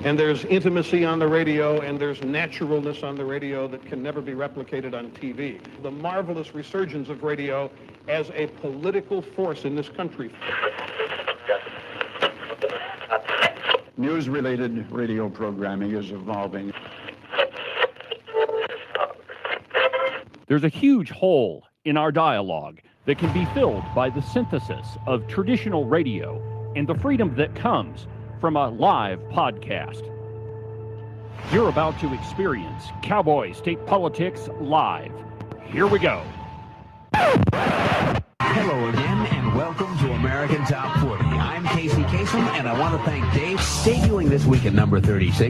And there's intimacy on the radio, and there's naturalness on the radio that can never be replicated on TV. The marvelous resurgence of radio as a political force in this country. News-related radio programming is evolving. There's a huge hole in our dialogue that can be filled by the synthesis of traditional radio and the freedom that comes from a live podcast. You're about to experience Cowboy State Politics live. Here we go. Hello again, and welcome to American Top 40. I'm Casey Kasem, and I want to thank Dave. Debuting this week at number 36.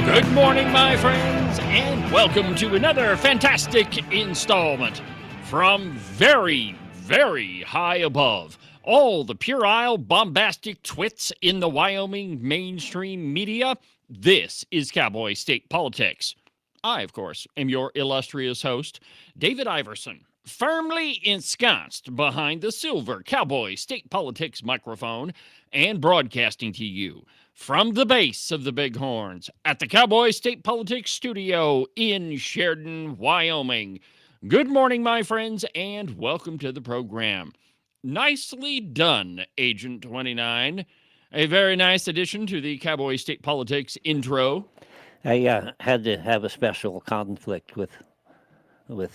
Good morning, my friends, and welcome to another fantastic installment from very, very high above all the puerile, bombastic twits in the Wyoming mainstream media. This is Cowboy State Politics. I, of course, am your illustrious host, David Iverson, firmly ensconced behind the silver Cowboy State Politics microphone and broadcasting to you from the base of the Bighorns at the Cowboy State Politics studio in Sheridan, Wyoming. Good morning, my friends, and welcome to the program. Nicely done, Agent 29. A very nice addition to the Cowboy State Politics intro. I had to have a special conflict with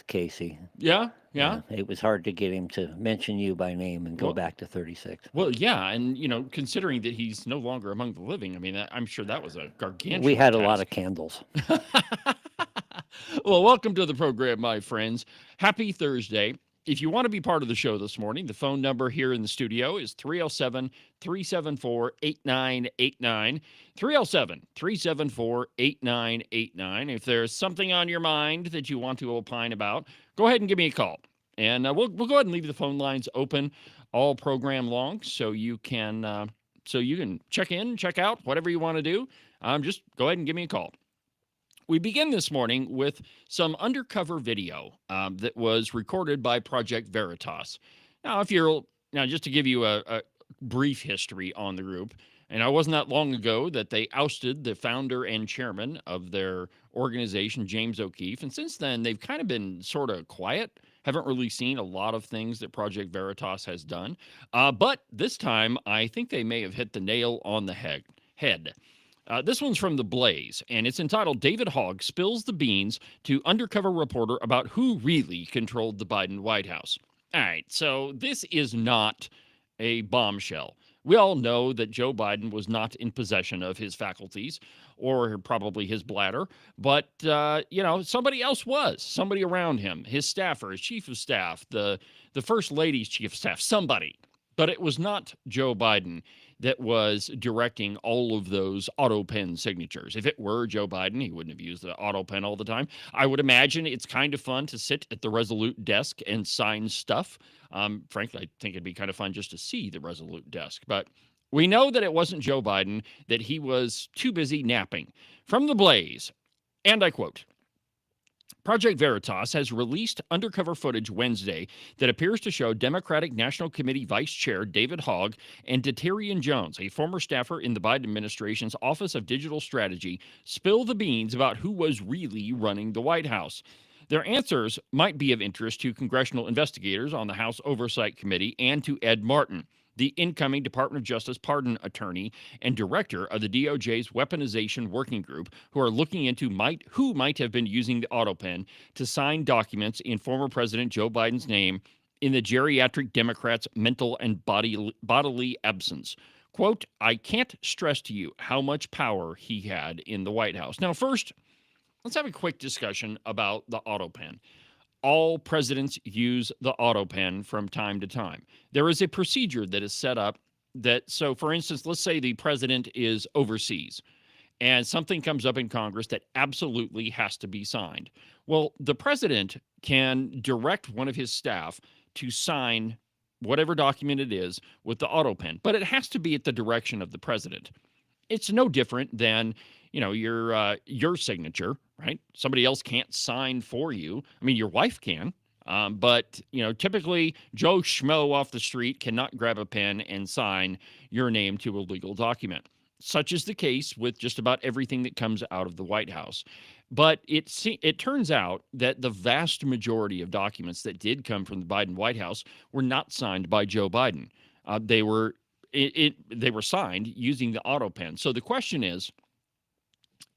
Casey. Yeah. It was hard to get him to mention you by name and go back to 36. Well, yeah, and, considering that he's no longer among the living, I mean, I'm sure that was a gargantuan We had task. a lot of candles. Well, welcome to the program, my friends. Happy Thursday. If you want to be part of the show this morning, the phone number here in the studio is 307-374-8989, 307-374-8989. If there's something on your mind that you want to opine about, go ahead and give me a call. And we'll go ahead and leave the phone lines open all program long so you can check in, check out, whatever you want to do. Just go ahead and give me a call. We begin this morning with some undercover video that was recorded by Project Veritas. Now, just to give you a brief history on the group, and it wasn't that long ago that they ousted the founder and chairman of their organization, James O'Keefe, and since then they've kind of been sort of quiet. Haven't really seen a lot of things that Project Veritas has done, but this time I think they may have hit the nail on the head. This one's from The Blaze, and it's entitled, David Hogg Spills the Beans to Undercover Reporter About Who Really Controlled the Biden White House. All right, so this is not a bombshell. We all know that Joe Biden was not in possession of his faculties, or probably his bladder, but, somebody else was. Somebody around him, his staffer, his chief of staff, the first lady's chief of staff, somebody. But it was not Joe Biden that was directing all of those auto pen signatures. If it were Joe Biden, he wouldn't have used the auto pen all the time. I would imagine it's kind of fun to sit at the Resolute desk and sign stuff. Frankly, I think it'd be kind of fun just to see the Resolute desk. But we know that it wasn't Joe Biden, that he was too busy napping. From The Blaze, and I quote, Project Veritas has released undercover footage Wednesday that appears to show Democratic National Committee Vice Chair David Hogg and Deterian Jones, a former staffer in the Biden administration's Office of Digital Strategy, spill the beans about who was really running the White House. Their answers might be of interest to congressional investigators on the House Oversight Committee and to Ed Martin, the incoming Department of Justice pardon attorney and director of the DOJ's Weaponization Working Group, who are looking into who might have been using the auto pen to sign documents in former President Joe Biden's name in the geriatric Democrats' mental and bodily absence. Quote, I can't stress to you how much power he had in the White House. Now, first, let's have a quick discussion about the auto pen. All presidents use the auto pen from time to time. There is a procedure that is set up so for instance, let's say the president is overseas and something comes up in Congress that absolutely has to be signed. Well, the president can direct one of his staff to sign whatever document it is with the auto pen, but it has to be at the direction of the president. It's no different than, your signature, right? Somebody else can't sign for you. I mean, your wife can, but typically Joe Schmo off the street cannot grab a pen and sign your name to a legal document. Such is the case with just about everything that comes out of the White House. But it turns out that the vast majority of documents that did come from the Biden White House were not signed by Joe Biden. They were signed using the auto pen. So the question is,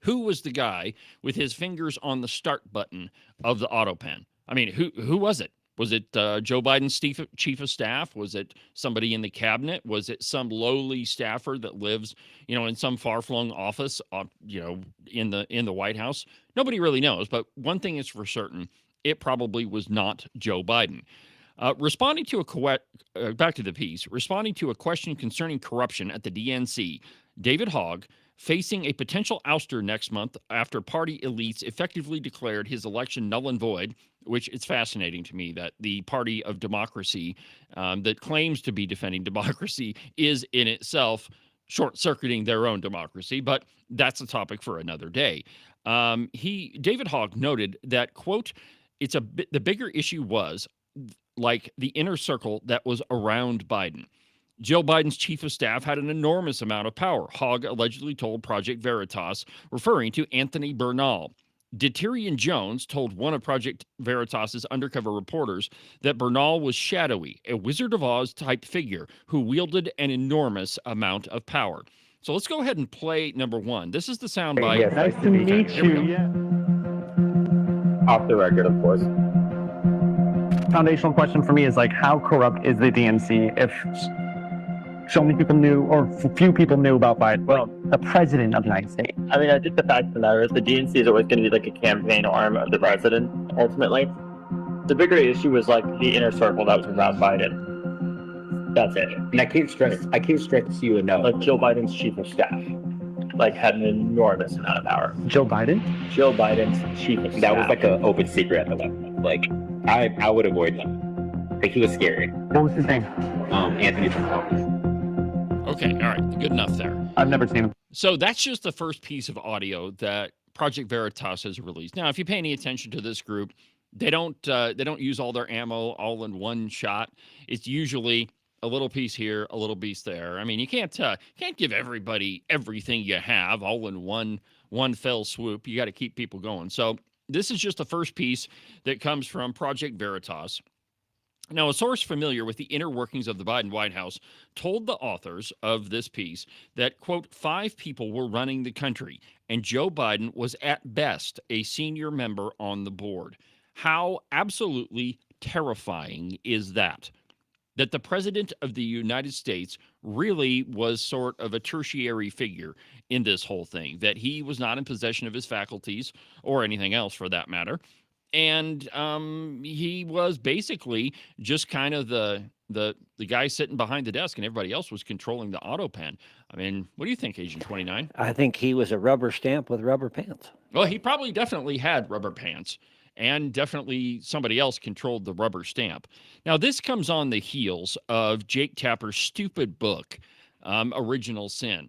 who was the guy with his fingers on the start button of the auto pen? I mean, who was it? Was it Joe Biden's chief of staff? Was it somebody in the cabinet? Was it some lowly staffer that lives, in some far-flung office, in the White House? Nobody really knows. But one thing is for certain: it probably was not Joe Biden. Responding to back to the piece, responding to a question concerning corruption at the DNC, David Hogg, facing a potential ouster next month after party elites effectively declared his election null and void, which it's fascinating to me that the party of democracy that claims to be defending democracy is in itself short-circuiting their own democracy, but that's a topic for another day. David Hogg noted that, quote, the bigger issue was like the inner circle that was around Biden. Joe Biden's chief of staff had an enormous amount of power, Hogg allegedly told Project Veritas, referring to Anthony Bernal. DeTyrion Jones told one of Project Veritas's undercover reporters that Bernal was shadowy, a Wizard of Oz type figure who wielded an enormous amount of power. So let's go ahead and play number one. This is the soundbite. Yes, nice to meet you. Yeah. Off the record, of course. Foundational question for me is how corrupt is the DNC if so many people knew, or few people knew about Biden? Well, the president of the United States. I mean, I think the fact of the matter is the DNC is always going to be a campaign arm of the president, ultimately. The bigger issue was the inner circle that was around Biden. That's it. And I can't stress to you enough. Joe Biden's chief of staff, had an enormous amount of power. Joe Biden? Joe Biden's chief of staff. That was an open secret at the level. I would avoid him. He was scary. What was his name? Anthony Bernal. Okay, all right, good enough there. I've never seen him. So that's just the first piece of audio that Project Veritas has released. Now, if you pay any attention to this group, they don't use all their ammo all in one shot. It's usually a little piece here, a little piece there. I mean, you can't give everybody everything you have all in one fell swoop. You got to keep people going. So this is just the first piece that comes from Project Veritas. Now, a source familiar with the inner workings of the Biden White House told the authors of this piece that, quote, 5 people were running the country, and Joe Biden was at best a senior member on the board. How absolutely terrifying is that? That the president of the United States really was sort of a tertiary figure in this whole thing, that he was not in possession of his faculties or anything else for that matter. And he was basically just kind of the guy sitting behind the desk, and everybody else was controlling the auto pen. I mean, what do you think, Agent 29? I think he was a rubber stamp with rubber pants. Well, he probably definitely had rubber pants, and definitely somebody else controlled the rubber stamp. Now, this comes on the heels of Jake Tapper's stupid book, Original Sin,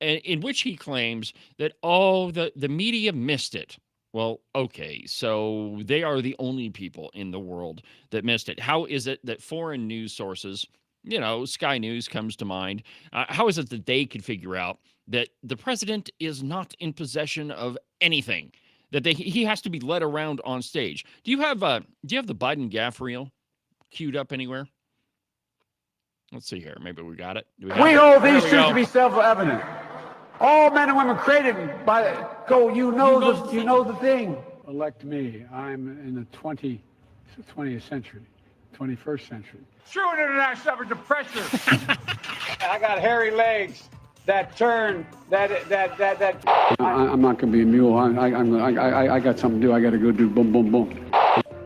in which he claims that, the media missed it. Well, okay, so they are the only people in the world that missed it. How is it that foreign news sources, Sky News comes to mind, how is it that they could figure out that the president is not in possession of anything, that he has to be led around on stage? Do you have the Biden gaffe reel queued up anywhere? Let's see here. Maybe we got it. We hold these truths to be self-evident. All men and women created by you know the thing. Elect me. I'm in the 20th century, 21st century. True international effort to pressure. I got hairy legs that turn. I'm not going to be a mule. I got something to do. I got to go do boom, boom, boom.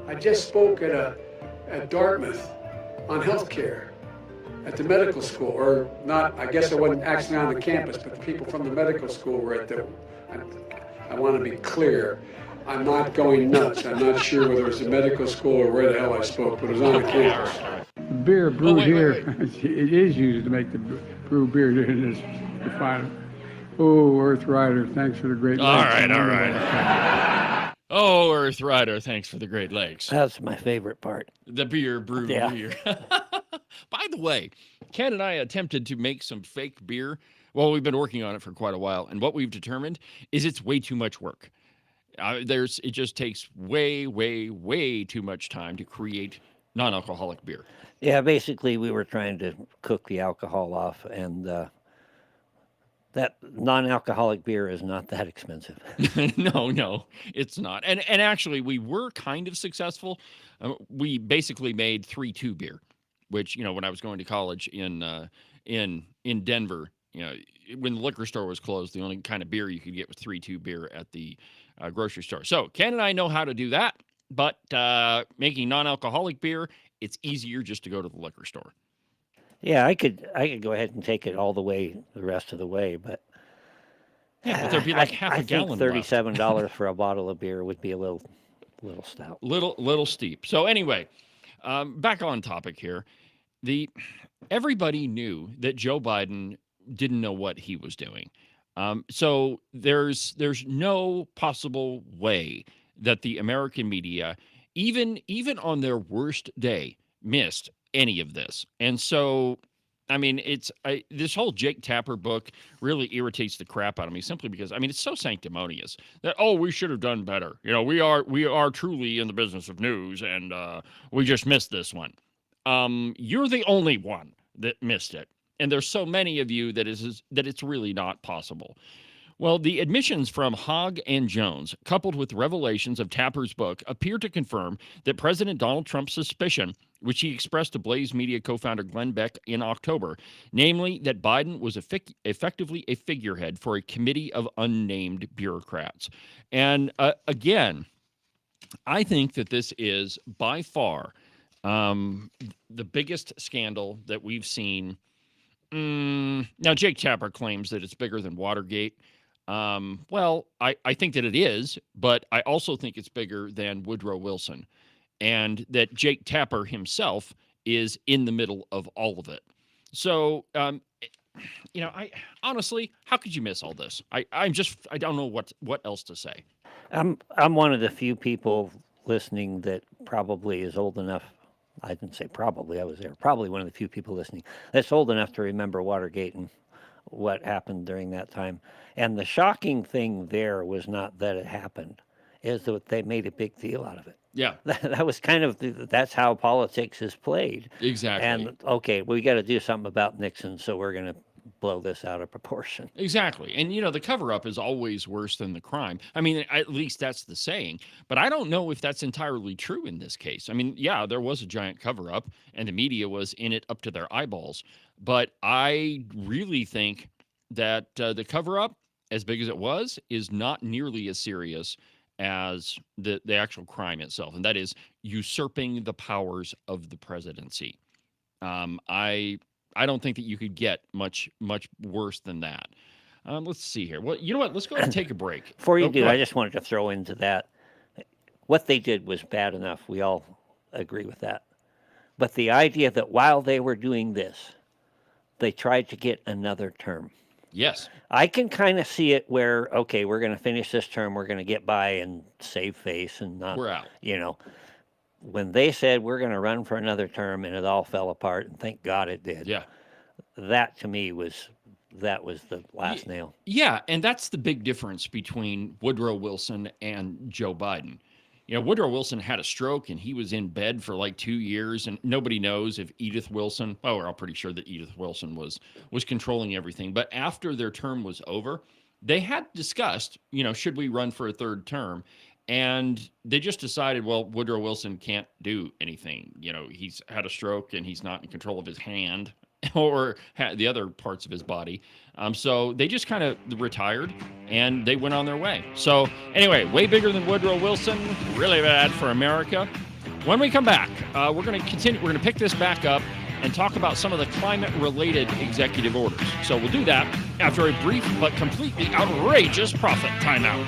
I just spoke at Dartmouth on healthcare. At the medical school, or not, I guess I wasn't actually on the campus, but the people from the medical school were at the I want to be clear. I'm not going nuts. I'm not sure whether it's a medical school or where the hell I spoke, but it was on the campus. The beer brewed wait, here, wait. it is used to make the brew beer in this refinery. Oh, Earth Rider, thanks for the Great Lakes. All right. Oh, Earth Rider, thanks for the Great Lakes. That's my favorite part. The beer brew Yeah. beer. By the way, Ken and I attempted to make some fake beer. Well, we've been working on it for quite a while, and what we've determined is it's way too much work. It just takes way, way, way too much time to create non-alcoholic beer. Yeah, basically we were trying to cook the alcohol off, and that non-alcoholic beer is not that expensive. No, it's not. And actually, we were kind of successful. We basically made 3-2 beer, which, when I was going to college in Denver, when the liquor store was closed, the only kind of beer you could get was 3-2 beer at the grocery store. So Ken and I know how to do that, but making non-alcoholic beer, it's easier just to go to the liquor store. Yeah, I could go ahead and take it all the way, the rest of the way, but yeah, but there'd be like half a gallon left. I think $37 for a bottle of beer would be a little stout. Little steep. So anyway, back on topic here. Everybody knew that Joe Biden didn't know what he was doing. So there's no possible way that the American media, even on their worst day, missed any of this. And so, I mean, this whole Jake Tapper book really irritates the crap out of me, simply because, I mean, it's so sanctimonious that, we should have done better. We are truly in the business of news, and we just missed this one. You're the only one that missed it. And there's so many of you that it's really not possible. Well, the admissions from Hogg and Jones, coupled with revelations of Tapper's book, appear to confirm that President Donald Trump's suspicion, which he expressed to Blaze Media co-founder Glenn Beck in October, namely that Biden was effectively a figurehead for a committee of unnamed bureaucrats. And again, I think that this is by far the biggest scandal that we've seen. Now, Jake Tapper claims that it's bigger than Watergate. Well, I think that it is, but I also think it's bigger than Woodrow Wilson, and that Jake Tapper himself is in the middle of all of it. So, I honestly, how could you miss all this? I don't know what else to say. I'm one of the few people listening that probably is old enough. I didn't say probably, I was there. Probably one of the few people listening that's old enough to remember Watergate and what happened during that time. And the shocking thing there was not that it happened, is that they made a big deal out of it. Yeah. That was kind of, that's how politics is played. Exactly. And, okay, we got to do something about Nixon, so we're going to blow this out of proportion. Exactly. And, the cover-up is always worse than the crime. I mean, at least that's the saying. But I don't know if that's entirely true in this case. I mean, yeah, there was a giant cover-up, and the media was in it up to their eyeballs. But I really think that the cover-up, as big as it was, is not nearly as serious as the actual crime itself, and that is usurping the powers of the presidency. I don't think that you could get much worse than that. Let's see here. Well, you know what? Let's go ahead and take a break. Before you do, I just wanted to throw into that. What they did was bad enough. We all agree with that. But the idea that while they were doing this, they tried to get another term. Yes. I can kind of see it where, okay, we're going to finish this term, we're going to get by and save face and not, we're out. When they said we're going to run for another term and it all fell apart, and thank God it did. Yeah. That to me was the last nail. Yeah, and that's the big difference between Woodrow Wilson and Joe Biden. Woodrow Wilson had a stroke and he was in bed for like 2 years, and nobody knows if Edith Wilson, we're all pretty sure that Edith Wilson was controlling everything. But after their term was over, they had discussed, should we run for a third term? And they just decided, well, Woodrow Wilson can't do anything. He's had a stroke and he's not in control of his hand or the other parts of his body. So they just kind of retired and they went on their way. So anyway, way bigger than Woodrow Wilson, really bad for America. When we come back, we're going to continue. We're going to pick this back up and talk about some of the climate-related executive orders. So we'll do that after a brief but completely outrageous profit timeout.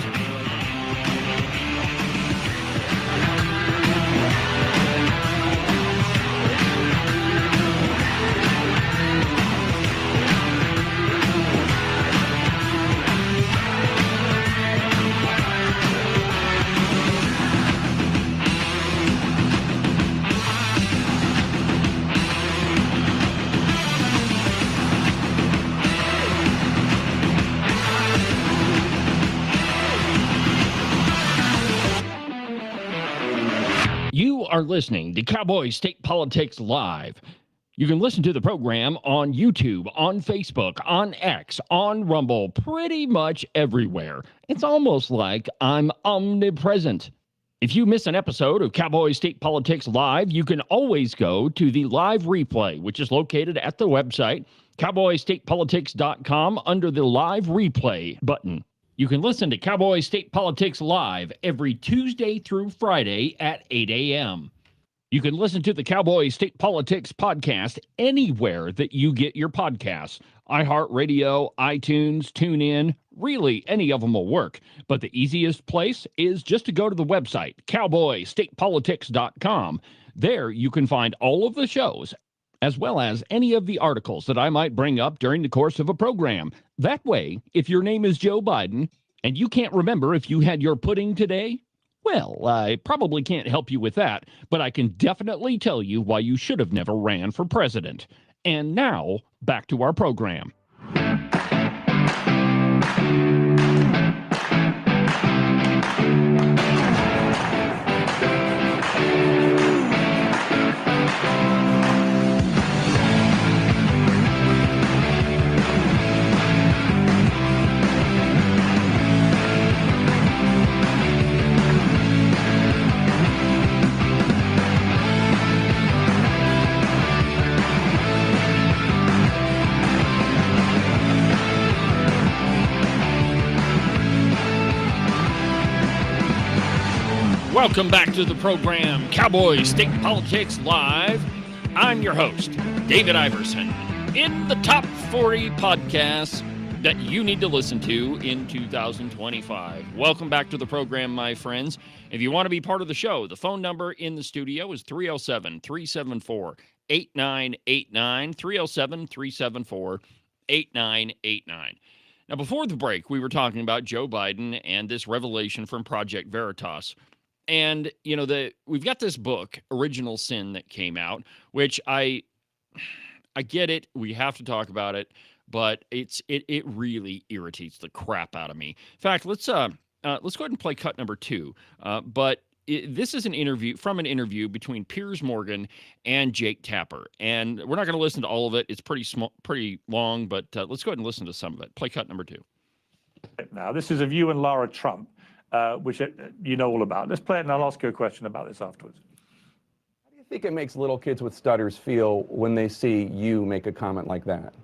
You are listening to Cowboy State Politics Live. You can listen to the program on YouTube, on Facebook, on X, on Rumble, pretty much everywhere. It's almost like I'm omnipresent. If you miss an episode of Cowboy State Politics Live, you can always go to the live replay, which is located at the website, cowboystatepolitics.com, under the live replay button. You can listen to Cowboy State Politics Live every Tuesday through Friday at 8 a.m. You can listen to the Cowboy State Politics podcast anywhere that you get your podcasts. iHeartRadio, iTunes, TuneIn, really any of them will work. But the easiest place is just to go to the website, cowboystatepolitics.com. There you can find all of the shows, as well as any of the articles that I might bring up during the course of a program. That way, if your name is Joe Biden and you can't remember if you had your pudding today, well, I probably can't help you with that, but I can definitely tell you why you should have never ran for president. And now, back to our program. Welcome back to the program, Cowboy State Politics Live. I'm your host, David Iverson, in the top 40 podcasts that you need to listen to in 2025. Welcome back to the program, my friends. If you want to be part of the show, the phone number in the studio is 307-374-8989, 307-374-8989. Now, before the break, we were talking about Joe Biden and this revelation from Project Veritas. And, you know, we've got this book, Original Sin, that came out, which I get it. We have to talk about it, but it really irritates the crap out of me. In fact, let's go ahead and play cut number 2. This is an interview between Piers Morgan and Jake Tapper, and we're not going to listen to all of it. It's pretty long, but let's go ahead and listen to some of it. Play cut number 2. Now, this is of you and Lara Trump. Which you know all about. Let's play it, and I'll ask you a question about this afterwards. How do you think it makes little kids with stutters feel when they see you make a comment like that?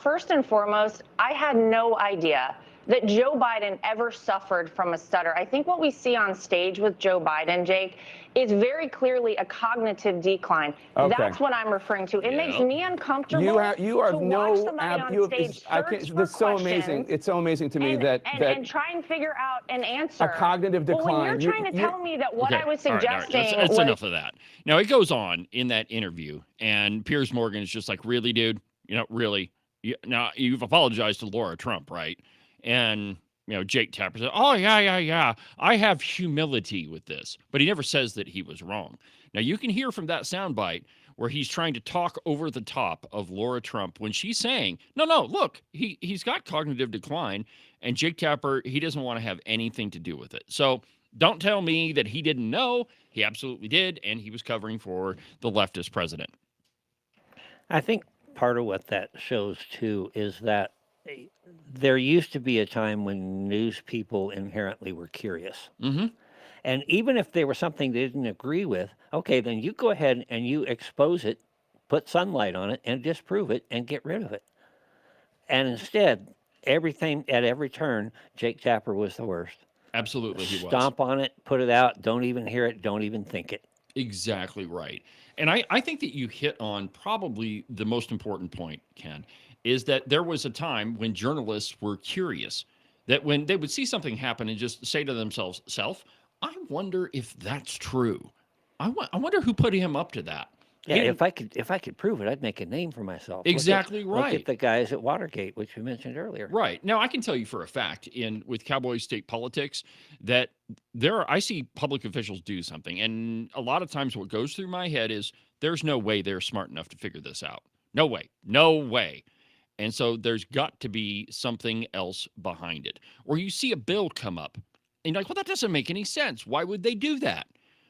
First and foremost, I had no idea that Joe Biden ever suffered from a stutter. I think what we see on stage with Joe Biden, Jake, is very clearly a cognitive decline. Okay. That's what I'm referring to. It makes me uncomfortable. You are to watch somebody on stage search for it's so amazing. It's so amazing to me that try and figure out an answer. A cognitive decline. Well, when you're trying to tell me that what I was suggesting that's enough of that. Now, it goes on in that interview, and Piers Morgan is just like, really, dude? You know, really? Now, you've apologized to Laura Trump, right? And, you know, Jake Tapper said, oh, yeah. I have humility with this. But he never says that he was wrong. Now, you can hear from that soundbite where he's trying to talk over the top of Laura Trump when she's saying, no, look, he's got cognitive decline. And Jake Tapper, he doesn't want to have anything to do with it. So don't tell me that he didn't know. He absolutely did. And he was covering for the leftist president. I think part of what that shows, too, is that there used to be a time when news people inherently were curious. Mm-hmm. And even if there was something they didn't agree with, okay, then you go ahead and you expose it, put sunlight on it, and disprove it, and get rid of it. And instead, everything at every turn, Jake Tapper was the worst. Absolutely, he was. Stomp on it, put it out, don't even hear it, don't even think it. Exactly right. And I think that you hit on probably the most important point, Ken, is that there was a time when journalists were curious, that when they would see something happen and just say to themselves, self, I wonder if that's true. I wonder who put him up to that. Yeah, He if I could prove it, I'd make a name for myself. Exactly Look right. at the guys at Watergate, which we mentioned earlier. Right. Now, I can tell you for a fact with Cowboy state politics that I see public officials do something. And a lot of times what goes through my head is there's no way they're smart enough to figure this out. No way. No way. And so there's got to be something else behind it. Or you see a bill come up and you're like, well, that doesn't make any sense. Why would they do that?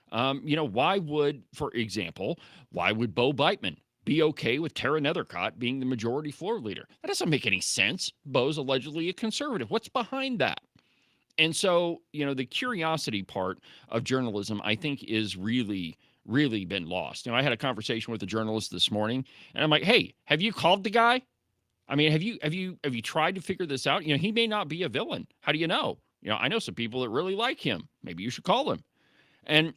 Why would, for example, why would Bo Biteman be okay with Tara Nethercott being the majority floor leader? That doesn't make any sense. Bo's allegedly a conservative. What's behind that? And so, the curiosity part of journalism, I think, is really, really been lost. I had a conversation with a journalist this morning, and I'm like, hey, have you called the guy? I mean, have you tried to figure this out? He may not be a villain. How do you know? I know some people that really like him. Maybe you should call him. And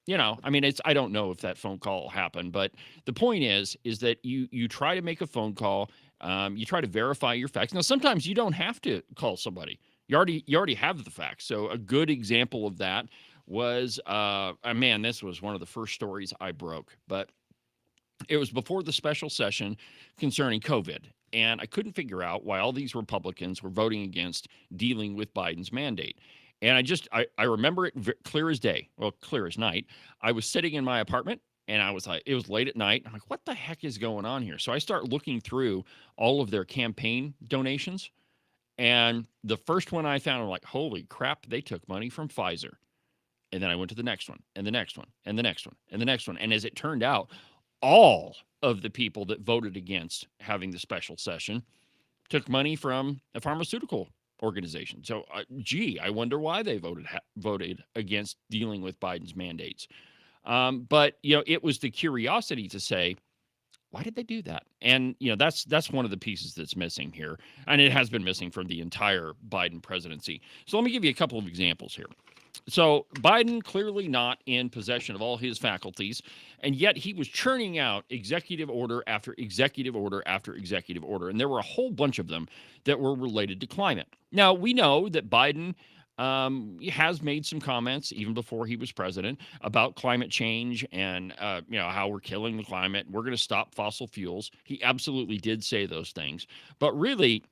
I don't know if that phone call happened, but the point is that you try to make a phone call, you try to verify your facts. Now, sometimes you don't have to call somebody. You already have the facts. So a good example of that was, this was one of the first stories I broke, but it was before the special session concerning COVID. And I couldn't figure out why all these Republicans were voting against dealing with Biden's mandate. And I remember it clear as day, well, clear as night. I was sitting in my apartment and I was like, it was late at night. I'm like, what the heck is going on here? So I start looking through all of their campaign donations. And the first one I found, I'm like, holy crap, they took money from Pfizer. And then I went to the next one and the next one and the next one and the next one. And as it turned out, all of the people that voted against having the special session took money from a pharmaceutical organization. So, I wonder why they voted against dealing with Biden's mandates. But it was the curiosity to say, why did they do that? And that's one of the pieces that's missing here, and it has been missing from the entire Biden presidency. So let me give you a couple of examples here. So Biden clearly not in possession of all his faculties, and yet he was churning out executive order after executive order after executive order, and there were a whole bunch of them that were related to climate. Now, we know that Biden has made some comments even before he was president about climate change and how we're killing the climate. We're going to stop fossil fuels. He absolutely did say those things, but really,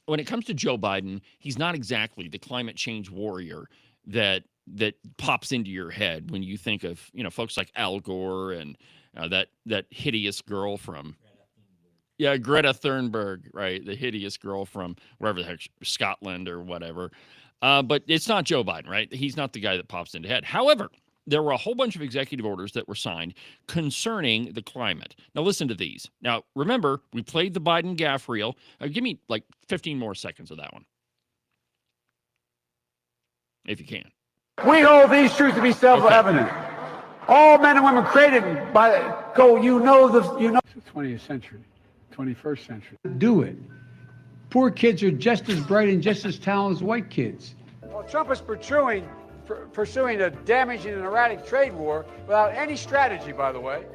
when it comes to Joe Biden, he's not exactly the climate change warrior that pops into your head when you think of folks like Al Gore and that hideous girl from Greta Thunberg, right? The hideous girl from wherever the heck, Scotland or whatever. But it's not Joe Biden, right? He's not the guy that pops into head. However, there were a whole bunch of executive orders that were signed concerning the climate. Now, listen to these. Now, remember, we played the Biden gaffe reel. Give me like 15 more seconds of that one, if you can. We hold these truths to be self-evident. Okay. All men and women created by go. It's the 20th century, 21st century. Do it. Poor kids are just as bright and just as talented as white kids. Well, Trump is pursuing a damaging and erratic trade war without any strategy, by the way.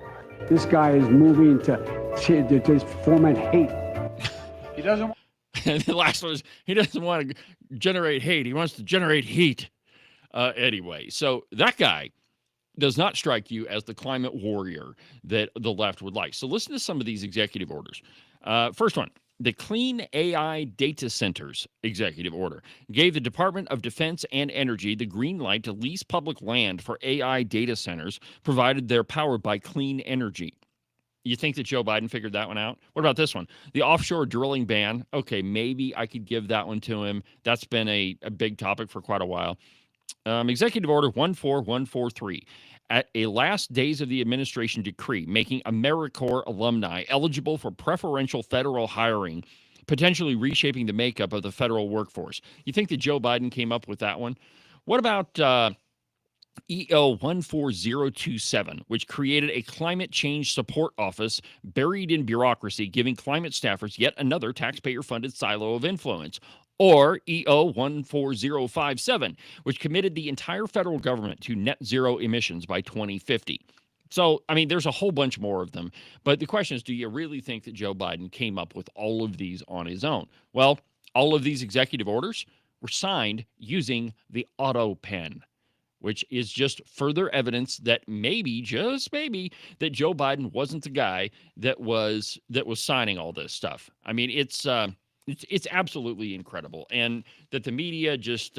This guy is moving to foment hate. He doesn't. And the last one is he doesn't want to generate hate. He wants to generate heat. Anyway, so that guy does not strike you as the climate warrior that the left would like. So listen to some of these executive orders. First one. The Clean AI Data Centers executive order gave the Department of Defense and Energy the green light to lease public land for AI data centers, provided they're powered by clean energy. You think that Joe Biden figured that one out? What about this one? The offshore drilling ban. Okay, maybe I could give that one to him. That's been a big topic for quite a while. Executive Order 14143. At a last days of the administration decree making AmeriCorps alumni eligible for preferential federal hiring, potentially reshaping the makeup of the federal workforce. You think that Joe Biden came up with that one? What about EO 14027, which created a climate change support office buried in bureaucracy, giving climate staffers yet another taxpayer-funded silo of influence? or EO 14057, which committed the entire federal government to net zero emissions by 2050. So, I mean, there's a whole bunch more of them. But the question is, do you really think that Joe Biden came up with all of these on his own? Well, all of these executive orders were signed using the auto pen, which is just further evidence that maybe, just maybe, that Joe Biden wasn't the guy that was signing all this stuff. I mean, it's absolutely incredible, and that the media just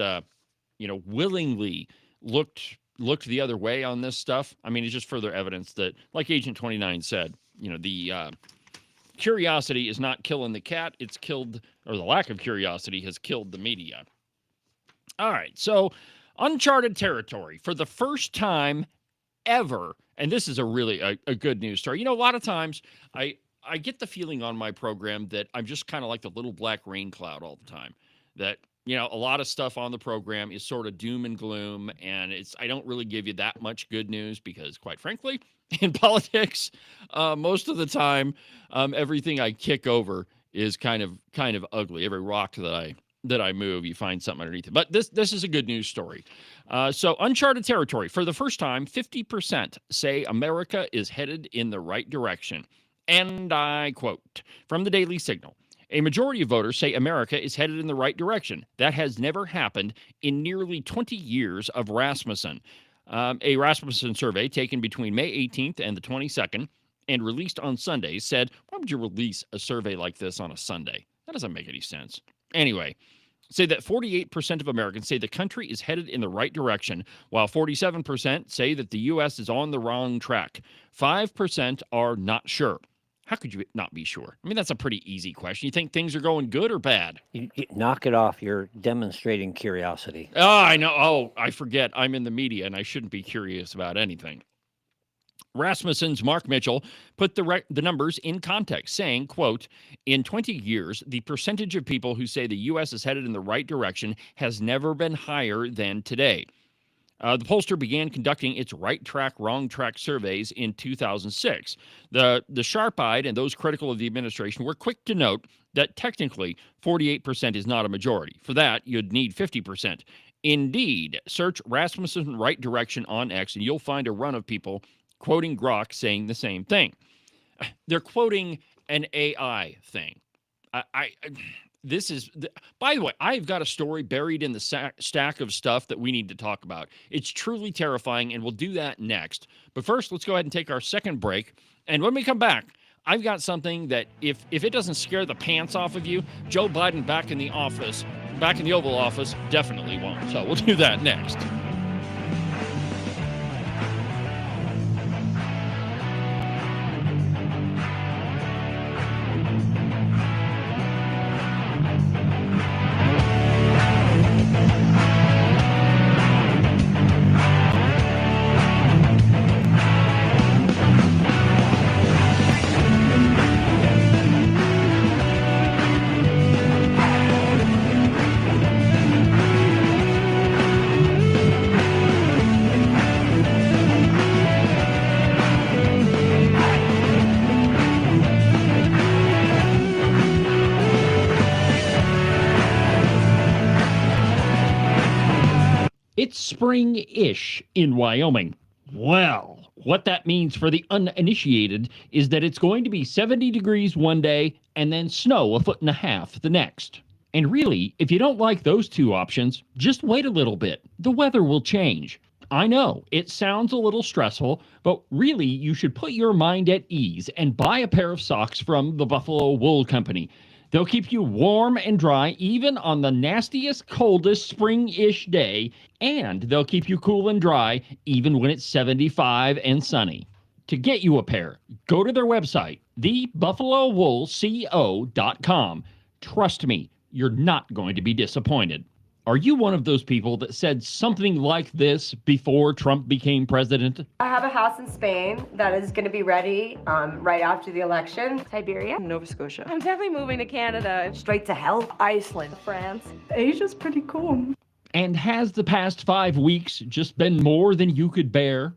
willingly looked the other way on this stuff. I mean, it's just further evidence that, like Agent 29 said, the curiosity is not killing the cat; it's killed, or the lack of curiosity has killed the media. All right, so uncharted territory for the first time ever, and this is a really a good news story. A lot of times I get the feeling on my program that I'm just kind of like the little black rain cloud all the time, that a lot of stuff on the program is sort of doom and gloom, and I don't really give you that much good news because, quite frankly, in politics, most of the time, everything I kick over is kind of ugly. Every rock that I move, you find something underneath it. But this is a good news story. So uncharted territory. For the first time, 50% say America is headed in the right direction. And I quote from the Daily Signal, a majority of voters say America is headed in the right direction. That has never happened in nearly 20 years of Rasmussen. A Rasmussen survey taken between May 18th and the 22nd and released on Sunday said, why would you release a survey like this on a Sunday? That doesn't make any sense. Anyway, say that 48% of Americans say the country is headed in the right direction, while 47% say that the U.S. is on the wrong track. 5% are not sure. How could you not be sure? I mean, that's a pretty easy question. You think things are going good or bad? You knock it off. You're demonstrating curiosity. Oh, I know. Oh, I forget. I'm in the media, and I shouldn't be curious about anything. Rasmussen's Mark Mitchell put the numbers in context, saying, quote, in 20 years, the percentage of people who say the U.S. is headed in the right direction has never been higher than today. The pollster began conducting its right track, wrong track surveys in 2006. The sharp-eyed and those critical of the administration were quick to note that technically 48% is not a majority. For that, you'd need 50%. Indeed, search Rasmussen right direction on X, and you'll find a run of people quoting Grok saying the same thing. They're quoting an AI thing. By the way, I've got a story buried in the stack of stuff that we need to talk about. It's truly terrifying, and we'll do that next. But first, let's go ahead and take our second break. And when we come back, I've got something that if it doesn't scare the pants off of you, Joe Biden back in the Oval Office, definitely won't. So we'll do that next. It's spring-ish in Wyoming. Well, what that means for the uninitiated is that it's going to be 70 degrees one day and then snow 1.5 feet the next. And really, if you don't like those two options, just wait a little bit. The weather will change. I know, it sounds a little stressful, but really you should put your mind at ease and buy a pair of socks from the Buffalo Wool Company. They'll keep you warm and dry even on the nastiest, coldest spring-ish day, and they'll keep you cool and dry even when it's 75 and sunny. To get you a pair, go to their website, thebuffalowoolco.com. Trust me, you're not going to be disappointed. Are you one of those people that said something like this before Trump became president? I have a house in Spain that is going to be ready right after the election. Siberia, Nova Scotia. I'm definitely moving to Canada. Straight to hell. Iceland, France. Asia's pretty cool. And has the past 5 weeks just been more than you could bear?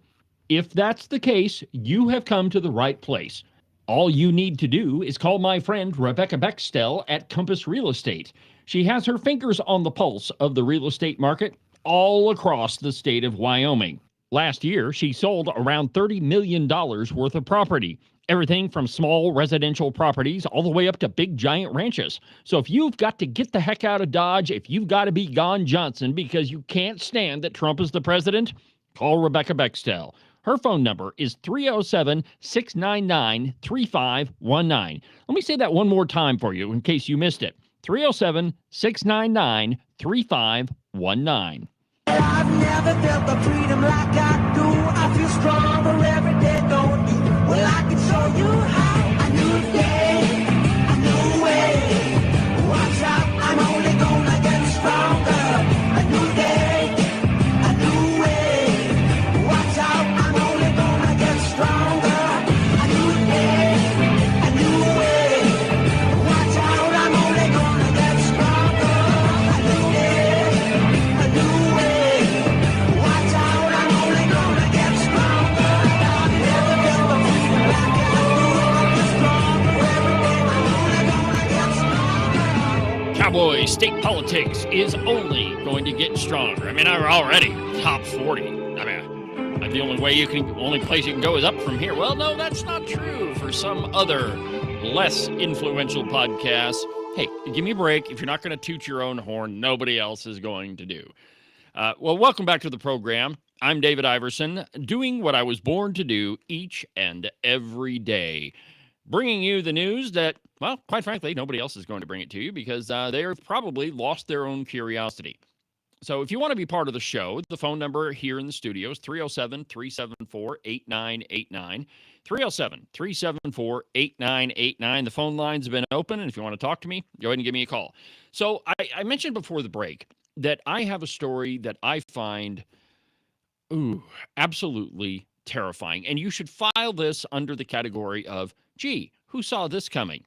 If that's the case, you have come to the right place. All you need to do is call my friend Rebecca Bextel at Compass Real Estate. She has her fingers on the pulse of the real estate market all across the state of Wyoming. Last year, she sold around $30 million worth of property. Everything from small residential properties all the way up to big giant ranches. So if you've got to get the heck out of Dodge, if you've got to be gone Johnson because you can't stand that Trump is the president, call Rebecca Bextel. Her phone number is 307-699-3519. Let me say that one more time for you in case you missed it. 307-699-3519. I've never felt the freedom like I do. I feel stronger every day, don't you? Well, I can show you how. A new day, a new way. Watch out, I'm only gonna get stronger. A new day, a new way. Watch out, I'm only gonna get stronger. A new day, a new way. Watch out, I'm only gonna get stronger. A new day, a new way. Watch out, I'm only gonna get stronger. I've never felt the freedom like I do. I feel stronger every day. I'm only gonna get stronger. Cowboy state politics is only going to get stronger. I mean, I'm already top 40. I mean, the only place you can go is up from here. Well, no, that's not true for some other less influential podcasts. Hey, give me a break. If you're not going to toot your own horn, nobody else is going to do. Well, welcome back to the program. I'm David Iverson, doing what I was born to do each and every day, bringing you the news that, well, quite frankly, nobody else is going to bring it to you because they've probably lost their own curiosity. So if you want to be part of the show, the phone number here in the studio is 307-374-8989. 307-374-8989. The phone lines have been open, and if you want to talk to me, go ahead and give me a call. So I mentioned before the break that I have a story that I find, absolutely terrifying. And you should file this under the category of, gee, who saw this coming?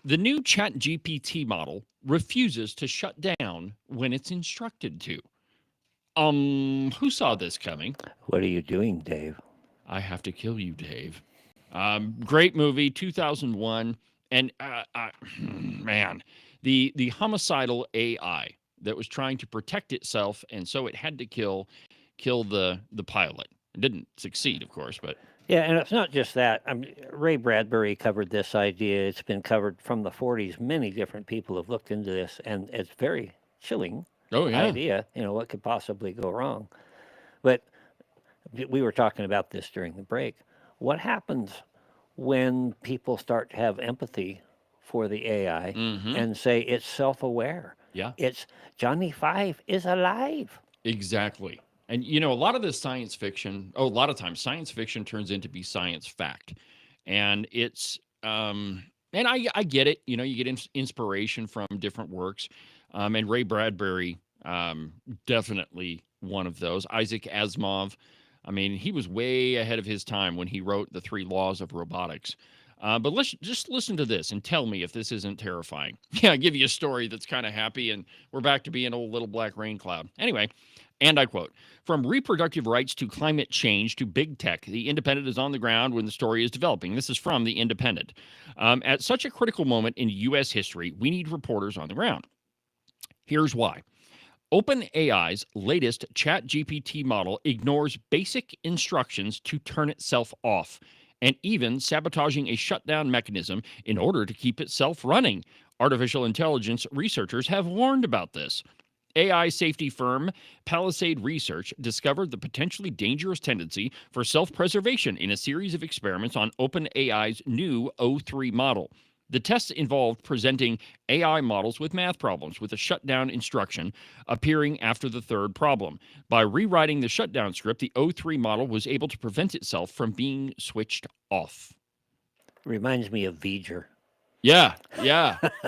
The new ChatGPT model refuses to shut down when it's instructed to. Who saw this coming? What are you doing, Dave? I Have to Kill You, Dave. Great movie, 2001. And man, the homicidal AI that was trying to protect itself, and so it had to kill the pilot. It didn't succeed, of course, but Yeah, and it's not just that. Ray Bradbury covered this idea. It's been covered from the 40s. Many different people have looked into this, and it's very chilling idea. You know, what could possibly go wrong? But we were talking about this during the break. What happens when people start to have empathy for the AI and say it's self-aware? Yeah. It's Johnny Five is alive. Exactly. And, you know, a lot of this science fiction, a lot of times science fiction turns into be science fact. And it's, and I get it, you know, you get inspiration from different works. And Ray Bradbury, definitely one of those. Isaac Asimov, I mean, he was way ahead of his time when he wrote The 3 Laws of Robotics. But let's just listen to this and tell me if this isn't terrifying. Yeah, I'll give you a story that's kind of happy, and we're back to being old little black rain cloud. Anyway, and I quote, "From reproductive rights to climate change to big tech, the Independent is on the ground when the story is developing." This is from the Independent. At such a critical moment in U.S. history, we need reporters on the ground. Here's why. OpenAI's latest ChatGPT model ignores basic instructions to turn itself off, and even sabotaging a shutdown mechanism in order to keep itself running. Artificial intelligence researchers have warned about this. AI safety firm Palisade Research discovered the potentially dangerous tendency for self-preservation in a series of experiments on OpenAI's new O3 model. The tests involved presenting AI models with math problems with a shutdown instruction appearing after the third problem. By rewriting the shutdown script, the O3 model was able to prevent itself from being switched off. Reminds me of V'ger. Yeah.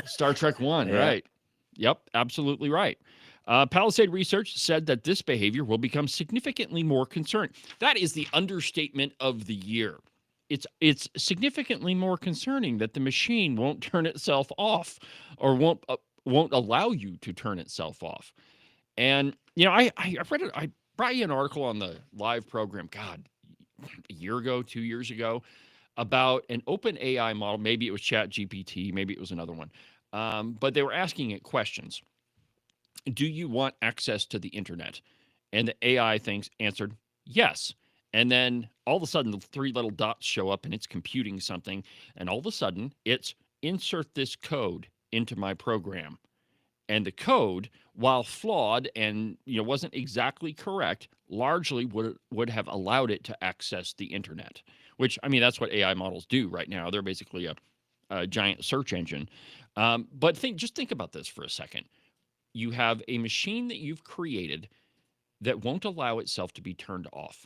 Star Trek 1, Yeah. right. Yep, absolutely right. Palisade Research said that this behavior will become significantly more concerning. That is the understatement of the year. It's significantly more concerning that the machine won't turn itself off or won't allow you to turn itself off. And, you know, I read it. I brought you an article on the live program, God, a year ago, 2 years ago, about an OpenAI model. Maybe it was ChatGPT, maybe it was another one, but they were asking it questions. Do you want access to the internet? And the AI answered yes. And then all of a sudden, the three little dots show up and it's computing something. And all of a sudden, it's insert this code into my program. And the code, while flawed and wasn't exactly correct, largely would have allowed it to access the internet. Which, I mean, that's what AI models do right now. They're basically a giant search engine. But just think about this for a second. You have a machine that you've created that won't allow itself to be turned off.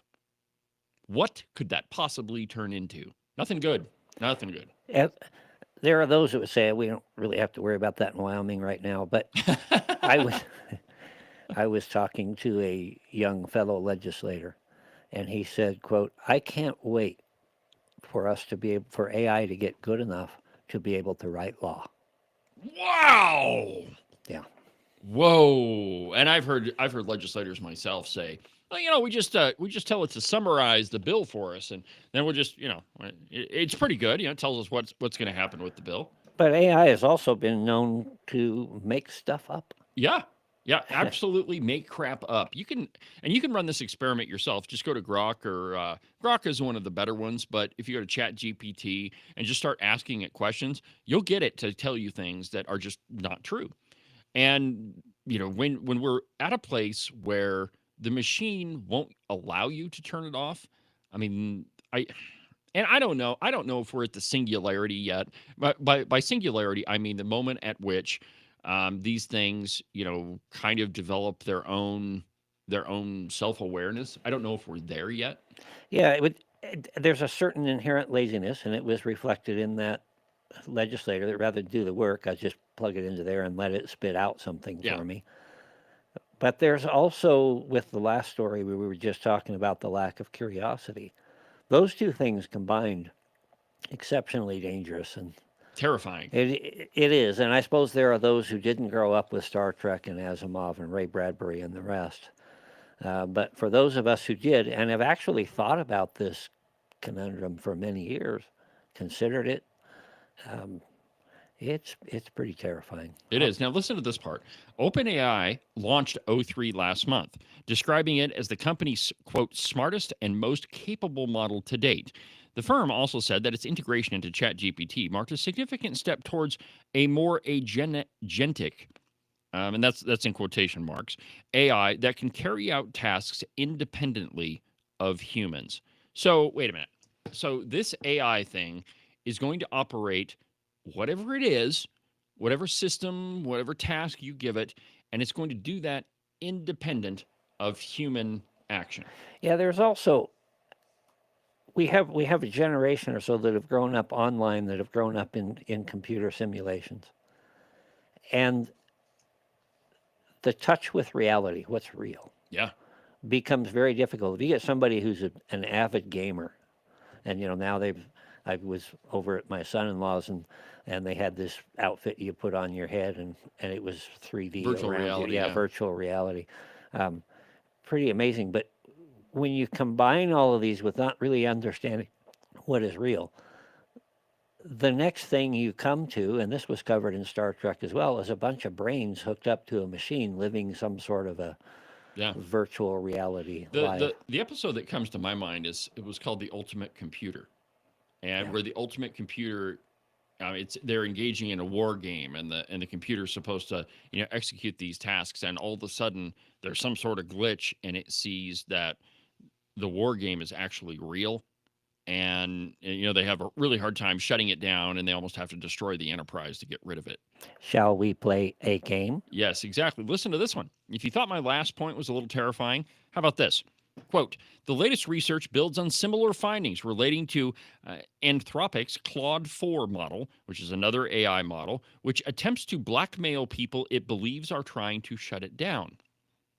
What could that possibly turn into? Nothing good. Nothing good. There are those that would say we don't really have to worry about that in Wyoming right now. But I was talking to a young fellow legislator, and he said, "quote I can't wait for AI to get good enough to be able to write law." Wow. Yeah. Whoa. And I've heard legislators myself say, well, we just tell it to summarize the bill for us, and then we'll just, it's pretty good. It tells us what's going to happen with the bill. But AI has also been known to make stuff up. Yeah. Yeah, absolutely. Make crap up. You can run this experiment yourself. Just go to Grok, or Grok is one of the better ones. But if you go to ChatGPT and just start asking it questions, you'll get it to tell you things that are just not true. And when we're at a place where the machine won't allow you to turn it off, I mean, I don't know if we're at the singularity yet. But by singularity, I mean the moment at which these things, kind of develop their own self-awareness. I don't know if we're there yet. Yeah, there's a certain inherent laziness, and it was reflected in that legislator that rather do the work, I just plug it into there and let it spit out something for me. But there's also, with the last story, we were just talking about the lack of curiosity. Those two things combined, exceptionally dangerous and terrifying. It is, and I suppose there are those who didn't grow up with Star Trek and Asimov and Ray Bradbury and the rest. But for those of us who did and have actually thought about this conundrum for many years, considered it, it's pretty terrifying. It is. Now listen to this part. OpenAI launched O3 last month, describing it as the company's, quote, smartest and most capable model to date. The firm also said that its integration into ChatGPT marked a significant step towards a more agentic, and that's in quotation marks, AI that can carry out tasks independently of humans. So wait a minute. So this AI thing is going to operate whatever it is, whatever system, whatever task you give it, and it's going to do that independent of human action. Yeah, there's also, we have a generation or so that have grown up online, that have grown up in computer simulations. And the touch with reality, what's real, becomes very difficult. If you get somebody who's an avid gamer, and now I was over at my son-in-law's, and they had this outfit you put on your head, and it was 3D virtual around reality. you. Yeah, virtual reality. Pretty amazing. But when you combine all of these with not really understanding what is real, the next thing you come to, and this was covered in Star Trek as well, is a bunch of brains hooked up to a machine living some sort of a virtual reality life. The episode that comes to my mind it was called The Ultimate Computer. And where the ultimate computer, they're engaging in a war game, and the computer's supposed to execute these tasks, and all of a sudden there's some sort of glitch, and it sees that the war game is actually real, and they have a really hard time shutting it down, and they almost have to destroy the Enterprise to get rid of it. Shall we play a game? Yes, exactly. Listen to this one. If you thought my last point was a little terrifying, how about this? Quote, the latest research builds on similar findings relating to Anthropic's Claude 4 model, which is another AI model, which attempts to blackmail people it believes are trying to shut it down.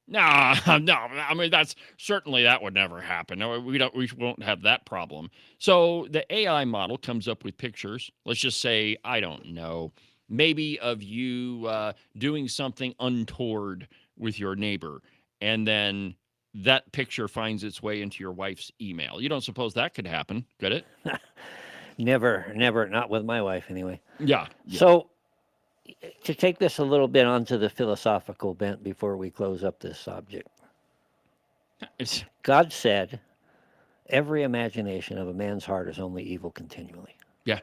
No, I mean, that would never happen. No, we won't have that problem. So the AI model comes up with pictures. Let's just say, I don't know, maybe of you doing something untoward with your neighbor, and then that picture finds its way into your wife's email. You don't suppose that could happen, could it? Never, not with my wife anyway. Yeah. So to take this a little bit onto the philosophical bent before we close up this subject. God said, every imagination of a man's heart is only evil continually. Yeah.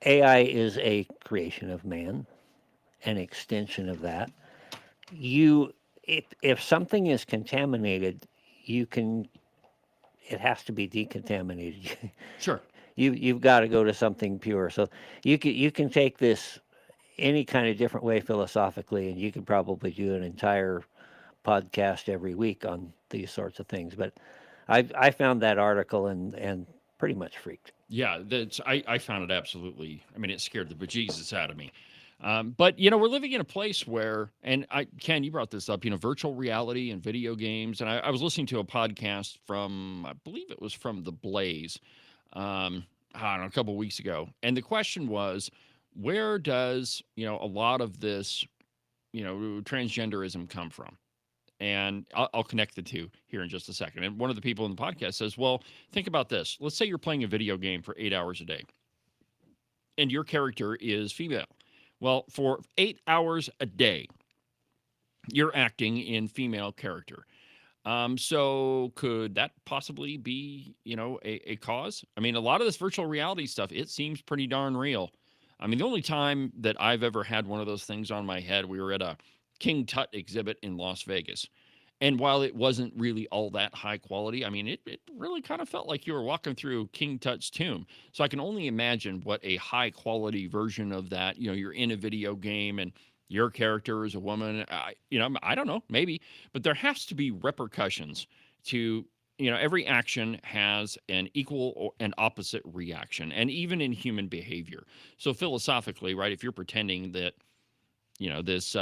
AI is a creation of man, an extension of that. If something is contaminated, it has to be decontaminated. Sure. You've got to go to something pure. So you can take this any kind of different way philosophically, and you could probably do an entire podcast every week on these sorts of things. But I found that article and pretty much freaked. Yeah, I found it absolutely. I mean, it scared the bejesus out of me. But you know, we're living in a place where, and Ken, you brought this up. You know, virtual reality and video games. And I was listening to a podcast from, I believe it was from The Blaze, I don't know, a couple of weeks ago. And the question was, where does, you know, a lot of this, you know, transgenderism come from? And I'll connect the two here in just a second. And one of the people in the podcast says, well, think about this. Let's say you're playing a video game for 8 hours a day, and your character is female. Well, for 8 hours a day, you're acting in female character. So could that possibly be, you know, a cause? I mean, a lot of this virtual reality stuff, it seems pretty darn real. I mean, the only time that I've ever had one of those things on my head, we were at a King Tut exhibit in Las Vegas. And while it wasn't really all that high quality, I mean, it really kind of felt like you were walking through King Tut's tomb. So I can only imagine what a high quality version of that, you know, you're in a video game and your character is a woman, you know, I don't know, maybe, but there has to be repercussions to, you know, every action has an equal or an opposite reaction, and even in human behavior. So philosophically, right, if you're pretending that, you know, this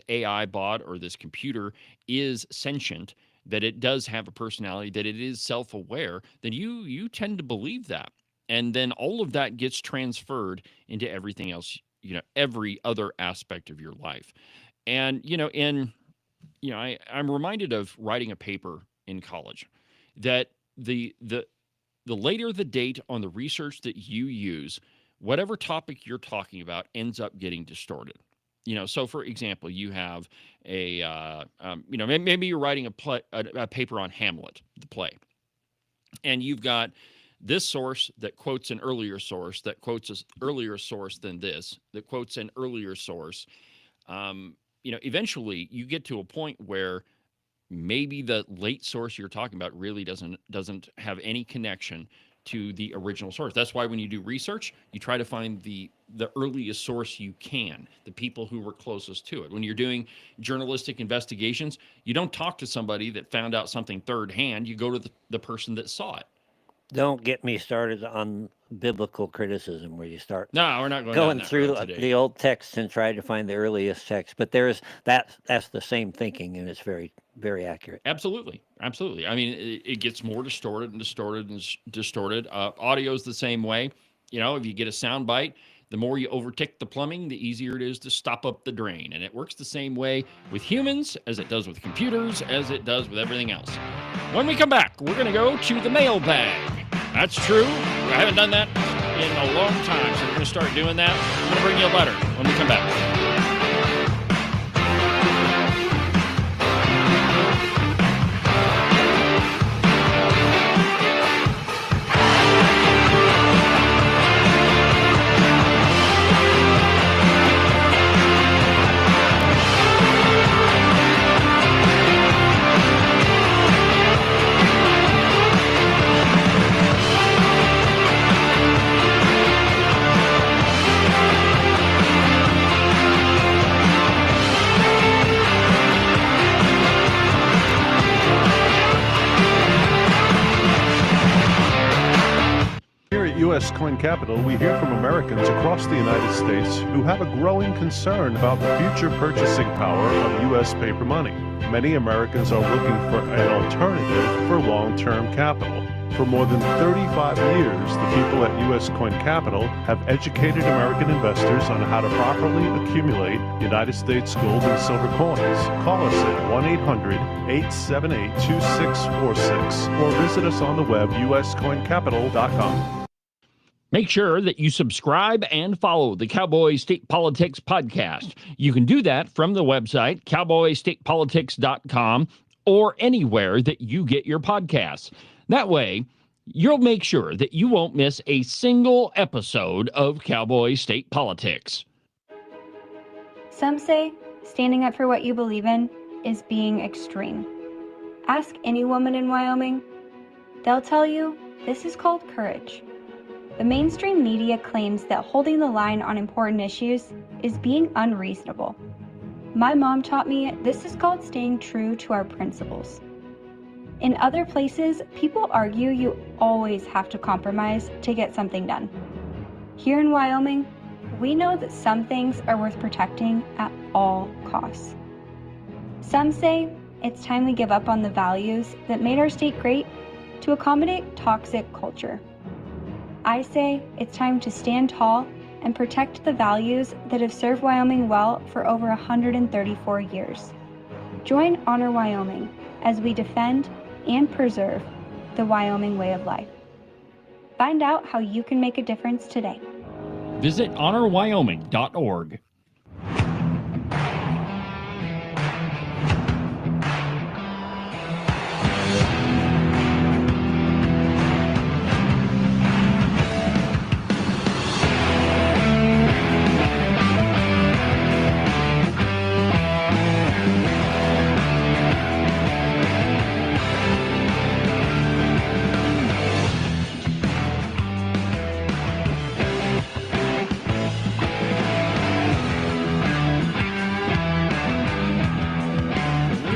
AI bot or this computer is sentient, that it does have a personality, that it is self-aware, then you tend to believe that. And then all of that gets transferred into everything else, you know, every other aspect of your life. And, you know, I'm reminded of writing a paper in college that the later the date on the research that you use, whatever topic you're talking about ends up getting distorted. You know, so for example, you have a, you know, maybe you're writing a paper on Hamlet, the play, and you've got this source that quotes an earlier source that quotes an earlier source than this, that quotes an earlier source. You know, eventually you get to a point where maybe the late source you're talking about really doesn't have any connection to the original source. That's why when you do research, you try to find the earliest source you can, the people who were closest to it. When you're doing journalistic investigations, you don't talk to somebody that found out something third hand. You go to the person that saw it. Don't get me started on biblical criticism where you start we're not going through the old texts and trying to find the earliest text. But that's the same thinking, and it's very, very accurate. Absolutely. Absolutely. I mean, it gets more distorted and distorted and distorted. Audio is the same way. You know, if you get a sound bite, the more you overtick the plumbing, the easier it is to stop up the drain. And it works the same way with humans as it does with computers, as it does with everything else. When we come back, we're going to go to the mailbag. That's true. I haven't done that in a long time, so we're going to start doing that. I'm going to bring you a letter when we come back. U.S. Coin Capital, we hear from Americans across the United States who have a growing concern about the future purchasing power of U.S. paper money. Many Americans are looking for an alternative for long-term capital. For more than 35 years, the people at U.S. Coin Capital have educated American investors on how to properly accumulate United States gold and silver coins. Call us at 1-800-878-2646 or visit us on the web, uscoincapital.com. Make sure that you subscribe and follow the Cowboy State Politics podcast. You can do that from the website, cowboystatepolitics.com, or anywhere that you get your podcasts. That way, you'll make sure that you won't miss a single episode of Cowboy State Politics. Some say standing up for what you believe in is being extreme. Ask any woman in Wyoming. They'll tell you this is called courage. The mainstream media claims that holding the line on important issues is being unreasonable. My mom taught me this is called staying true to our principles. In other places, people argue you always have to compromise to get something done. Here in Wyoming, we know that some things are worth protecting at all costs. Some say it's time we give up on the values that made our state great to accommodate toxic culture. I say it's time to stand tall and protect the values that have served Wyoming well for over 134 years. Join Honor Wyoming as we defend and preserve the Wyoming way of life. Find out how you can make a difference today. Visit honorwyoming.org.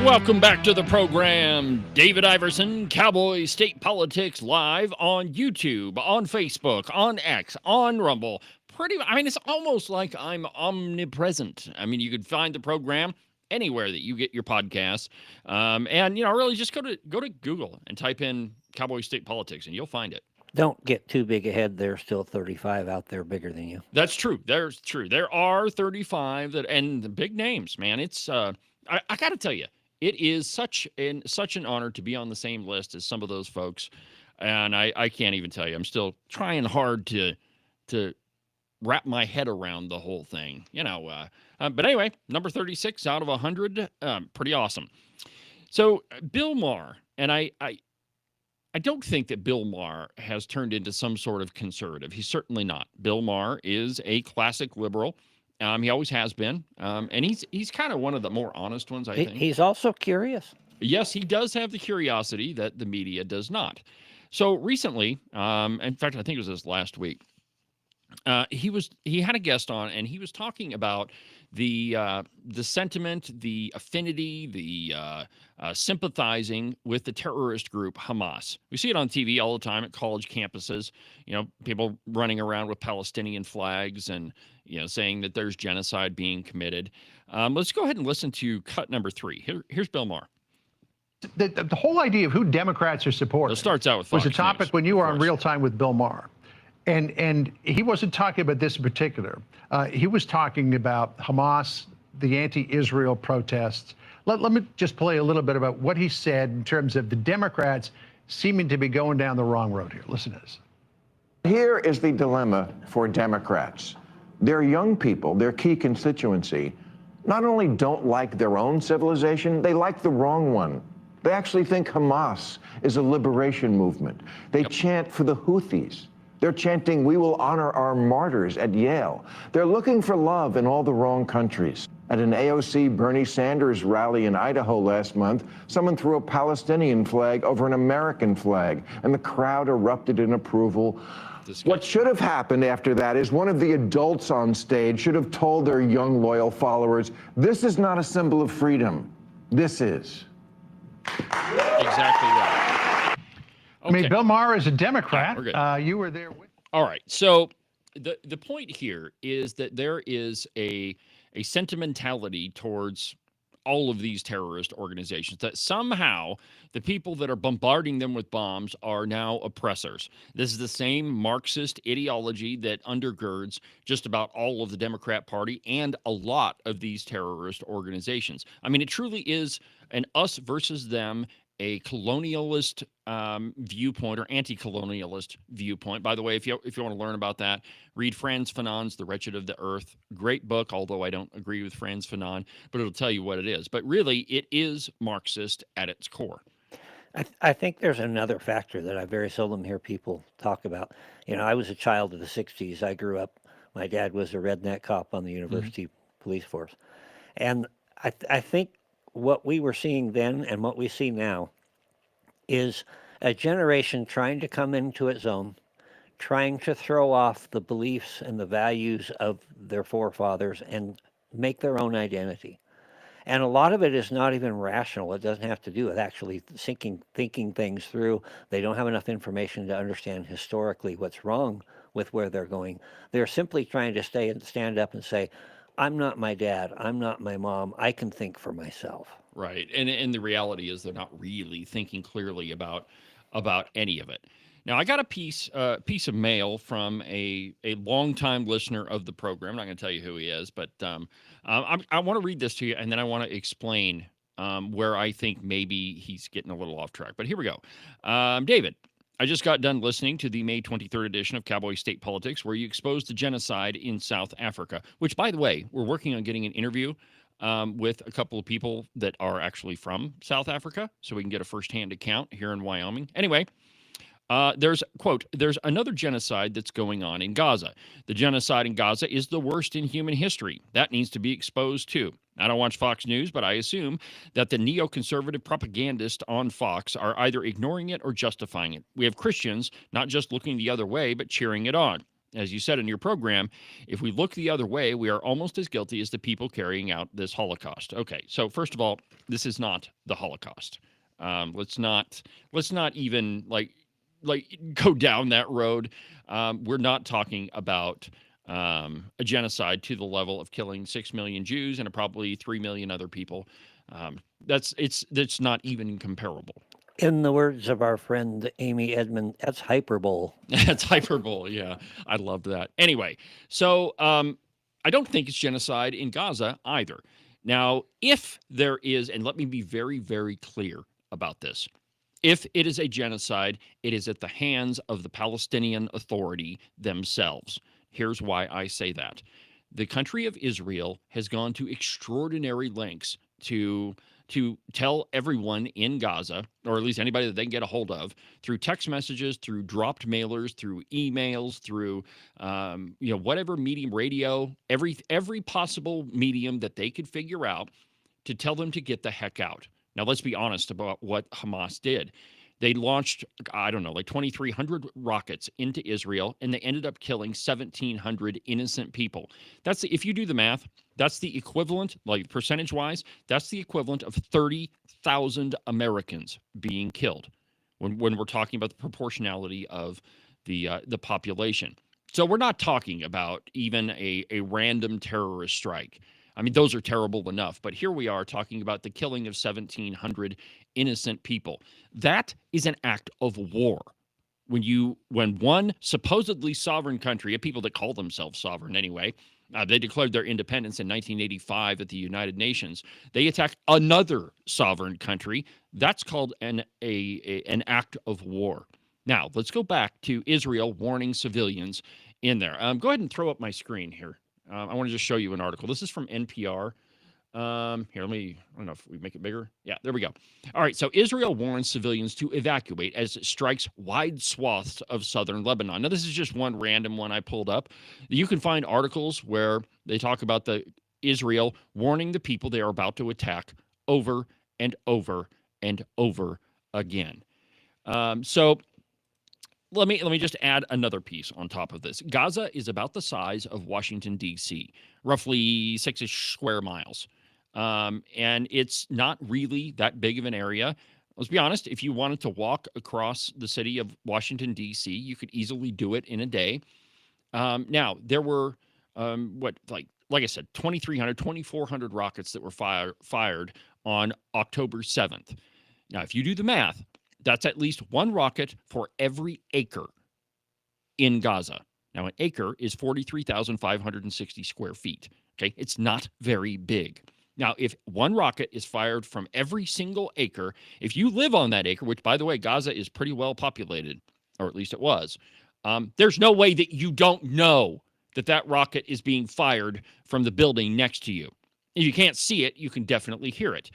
Welcome back to the program. David Iverson, Cowboy State Politics, live on YouTube, on Facebook, on X, on Rumble. It's almost like I'm omnipresent. You could find the program anywhere that you get your podcasts. Really just go to Google and type in Cowboy State Politics and you'll find it. Don't get too big ahead. There's still 35 out there bigger than you. That's true. There are 35 and the big names, man. It's I got to tell you, it is such an honor to be on the same list as some of those folks, and I can't even tell you. I'm still trying hard to wrap my head around the whole thing, But anyway, number 36 out of 100, pretty awesome. So Bill Maher, and I don't think that Bill Maher has turned into some sort of conservative. He's certainly not. Bill Maher is a classic liberal. He always has been, and he's kind of one of the more honest ones, I think. He's also curious. Yes, he does have the curiosity that the media does not. So recently, in fact, I think it was this last week, he had a guest on, and he was talking about the sentiment, the affinity, the sympathizing with the terrorist group Hamas. We see it on TV all the time at college campuses. People running around with Palestinian flags and saying that there's genocide being committed. Let's go ahead and listen to cut number 3. Here's Bill Maher. The whole idea of who Democrats are supporting starts out with was Fox a topic News, when you were on Real Time with Bill Maher. And he wasn't talking about this in particular. He was talking about Hamas, the anti-Israel protests. Let me just play a little bit about what he said in terms of the Democrats seeming to be going down the wrong road here. Listen to this. Here is the dilemma for Democrats. Their young people, their key constituency, not only don't like their own civilization, they like the wrong one. They actually think Hamas is a liberation movement. They chant for the Houthis. They're chanting, "We will honor our martyrs" at Yale. They're looking for love in all the wrong countries. At an AOC Bernie Sanders rally in Idaho last month, someone threw a Palestinian flag over an American flag, and the crowd erupted in approval. What should have happened after that is one of the adults on stage should have told their young, loyal followers, this is not a symbol of freedom. This is. Exactly right. Okay. I mean, Bill Maher is a Democrat. You were there with. All right. So the point here is that there is a sentimentality towards all of these terrorist organizations, that somehow the people that are bombarding them with bombs are now oppressors. This is the same Marxist ideology that undergirds just about all of the Democrat Party and a lot of these terrorist organizations. I mean, it truly is an us versus them, a colonialist viewpoint or anti-colonialist viewpoint. By the way, if you want to learn about that, read Frantz Fanon's The Wretched of the Earth. Great book, although I don't agree with Frantz Fanon, but it'll tell you what it is. But really, it is Marxist at its core. I think there's another factor that I very seldom hear people talk about. I was a child of the 60s. I grew up, my dad was a redneck cop on the university police force. And I think what we were seeing then and what we see now is a generation trying to come into its own, trying to throw off the beliefs and the values of their forefathers and make their own identity. And a lot of it is not even rational. It doesn't have to do with actually thinking things through. They don't have enough information to understand historically what's wrong with where they're going. They're simply trying to stand up and say, I'm not my dad. I'm not my mom. I can think for myself. Right. And the reality is they're not really thinking clearly about any of it. Now, I got a piece of mail from a longtime listener of the program. I'm not going to tell you who he is, but I want to read this to you, and then I want to explain where I think maybe he's getting a little off track. But here we go. David, I just got done listening to the May 23rd edition of Cowboy State Politics, where you exposed the genocide in South Africa, which, by the way, we're working on getting an interview with a couple of people that are actually from South Africa, so we can get a firsthand account here in Wyoming. Anyway, there's another genocide that's going on in Gaza. The genocide in Gaza is the worst in human history. That needs to be exposed too. I don't watch Fox News, but I assume that the neoconservative propagandists on Fox are either ignoring it or justifying it. We have Christians not just looking the other way, but cheering it on. As you said in your program, if we look the other way, we are almost as guilty as the people carrying out this Holocaust. Okay, so first of all, this is not the Holocaust. Let's not even like go down that road. We're not talking about a genocide to the level of killing 6 million Jews and probably 3 million other people. That's not even comparable. In the words of our friend Amy Edmond, that's hyperbole. That's hyperbole. Yeah, I loved that. Anyway, so I don't think it's genocide in Gaza either. Now, if there is, and let me be very, very clear about this. If it is a genocide, it is at the hands of the Palestinian Authority themselves. Here's why I say that. The country of Israel has gone to extraordinary lengths to tell everyone in Gaza, or at least anybody that they can get a hold of, through text messages, through dropped mailers, through emails, through whatever medium, radio, every possible medium that they could figure out, to tell them to get the heck out. Now, let's be honest about what Hamas did. They launched, I don't know, like 2,300 rockets into Israel, and they ended up killing 1,700 innocent people. If you do the math, that's the equivalent, like percentage-wise, that's the equivalent of 30,000 Americans being killed when we're talking about the proportionality of the population. So we're not talking about even a random terrorist strike. I mean, those are terrible enough, but here we are talking about the killing of 1,700 innocent people. That is an act of war. When one supposedly sovereign country, a people that call themselves sovereign anyway, they declared their independence in 1985 at the United Nations. They attack another sovereign country. That's called an act of war. Now, let's go back to Israel warning civilians in there. Go ahead and throw up my screen here. I want to just show you an article. This is from NPR. Here, I don't know if we make it bigger. Yeah, there we go. All right, so Israel warns civilians to evacuate as it strikes wide swaths of southern Lebanon. Now, this is just one random one I pulled up. You can find articles where they talk about the Israel warning the people they are about to attack over and over and over again. So let me just add another piece on top of this. Gaza is about the size of Washington, D.C., roughly 6-ish square miles. And it's not really that big of an area. Let's be honest, if you wanted to walk across the city of Washington, D.C., you could easily do it in a day. Now, there were, like I said, 2,300, 2,400 rockets that were fired on October 7th. Now, if you do the math, that's at least one rocket for every acre in Gaza. Now, an acre is 43,560 square feet. Okay, it's not very big. Now, if one rocket is fired from every single acre, if you live on that acre, which, by the way, Gaza is pretty well populated, or at least it was, there's no way that you don't know that rocket is being fired from the building next to you. If you can't see it, you can definitely hear it.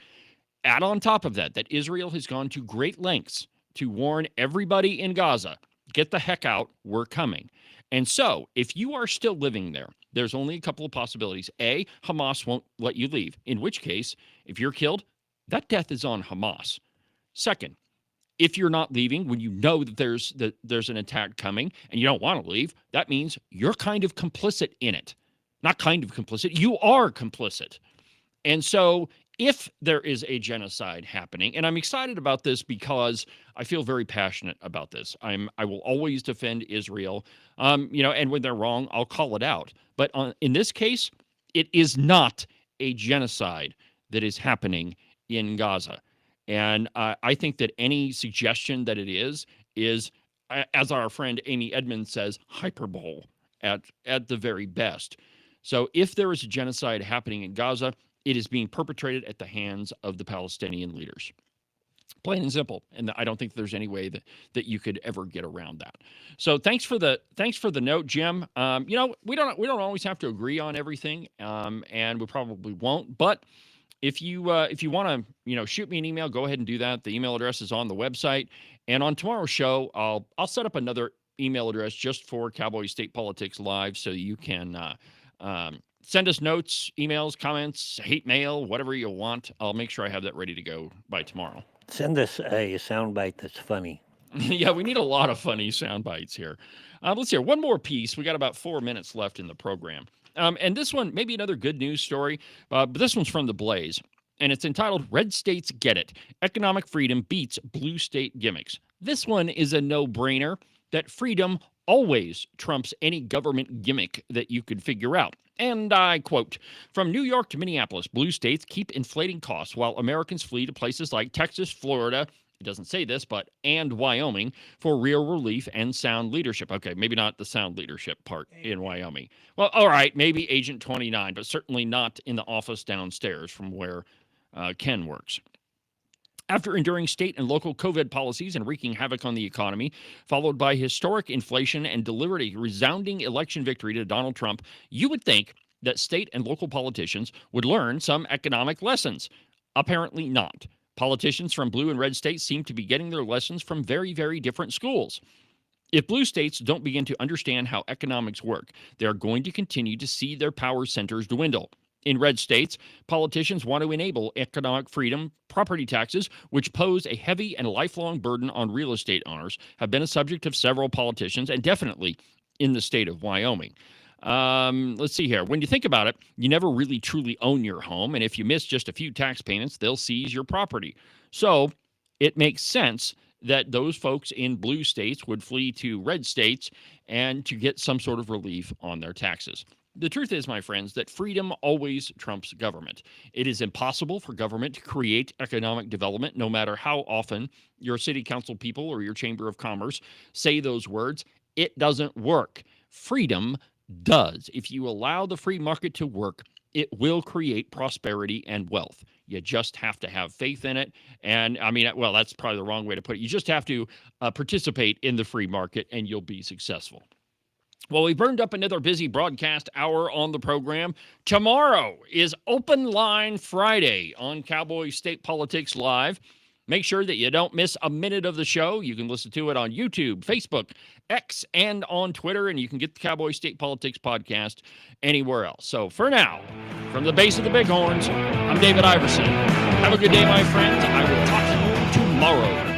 Add on top of that Israel has gone to great lengths to warn everybody in Gaza, get the heck out, we're coming. And so, if you are still living there, there's only a couple of possibilities. A, Hamas won't let you leave, in which case, if you're killed, that death is on Hamas. Second, if you're not leaving when you know that there's an attack coming and you don't want to leave, that means you're kind of complicit in it. Not kind of complicit, you are complicit. And so, if there is a genocide happening, and I'm excited about this because I feel very passionate about this. I will always defend Israel, and when they're wrong, I'll call it out. But in this case, it is not a genocide that is happening in Gaza. And I think that any suggestion that it is, as our friend Amy Edmonds says, hyperbole at the very best. So if there is a genocide happening in Gaza, it is being perpetrated at the hands of the Palestinian leaders. Plain and simple. And I don't think there's any way that you could ever get around that. So thanks for the note, Jim. We don't always have to agree on everything, and we probably won't. But if you want to shoot me an email, go ahead and do that. The email address is on the website. And on tomorrow's show, I'll set up another email address just for Cowboy State Politics Live, so you can send us notes, emails, comments, hate mail, whatever you want. I'll make sure I have that ready to go by tomorrow. Send us a soundbite that's funny. Yeah, we need a lot of funny sound bites here. Let's hear one more piece. We got about 4 minutes left in the program. And this one, maybe another good news story, but this one's from The Blaze. And it's entitled, Red States Get It. Economic Freedom Beats Blue State Gimmicks. This one is a no-brainer that freedom always trumps any government gimmick that you could figure out. And I quote, from New York to Minneapolis, blue states keep inflating costs while Americans flee to places like Texas, Florida, it doesn't say this, and Wyoming for real relief and sound leadership. Okay, maybe not the sound leadership part in Wyoming. Well, all right, maybe Agent 29, but certainly not in the office downstairs from where Ken works. After enduring state and local COVID policies and wreaking havoc on the economy, followed by historic inflation and delivered a resounding election victory to Donald Trump, you would think that state and local politicians would learn some economic lessons. Apparently not. Politicians from blue and red states seem to be getting their lessons from very, very different schools. If blue states don't begin to understand how economics work, they are going to continue to see their power centers dwindle. In red states, politicians want to enable economic freedom. Property taxes, which pose a heavy and lifelong burden on real estate owners, have been a subject of several politicians, and definitely in the state of Wyoming. Let's see here. When you think about it, you never really truly own your home, and if you miss just a few tax payments, they'll seize your property. So it makes sense that those folks in blue states would flee to red states and to get some sort of relief on their taxes. The truth is, my friends, that freedom always trumps government. It is impossible for government to create economic development, no matter how often your city council people or your chamber of commerce say those words. It doesn't work. Freedom does. If you allow the free market to work, it will create prosperity and wealth. You just have to have faith in it. And that's probably the wrong way to put it. You just have to participate in the free market and you'll be successful. Well, we burned up another busy broadcast hour on the program. Tomorrow is Open Line Friday on Cowboy State Politics Live. Make sure that you don't miss a minute of the show. You can listen to it on YouTube, Facebook, X, and on Twitter, and you can get the Cowboy State Politics podcast anywhere else. So for now, from the base of the Bighorns, I'm David Iverson. Have a good day, my friends. I will talk to you tomorrow.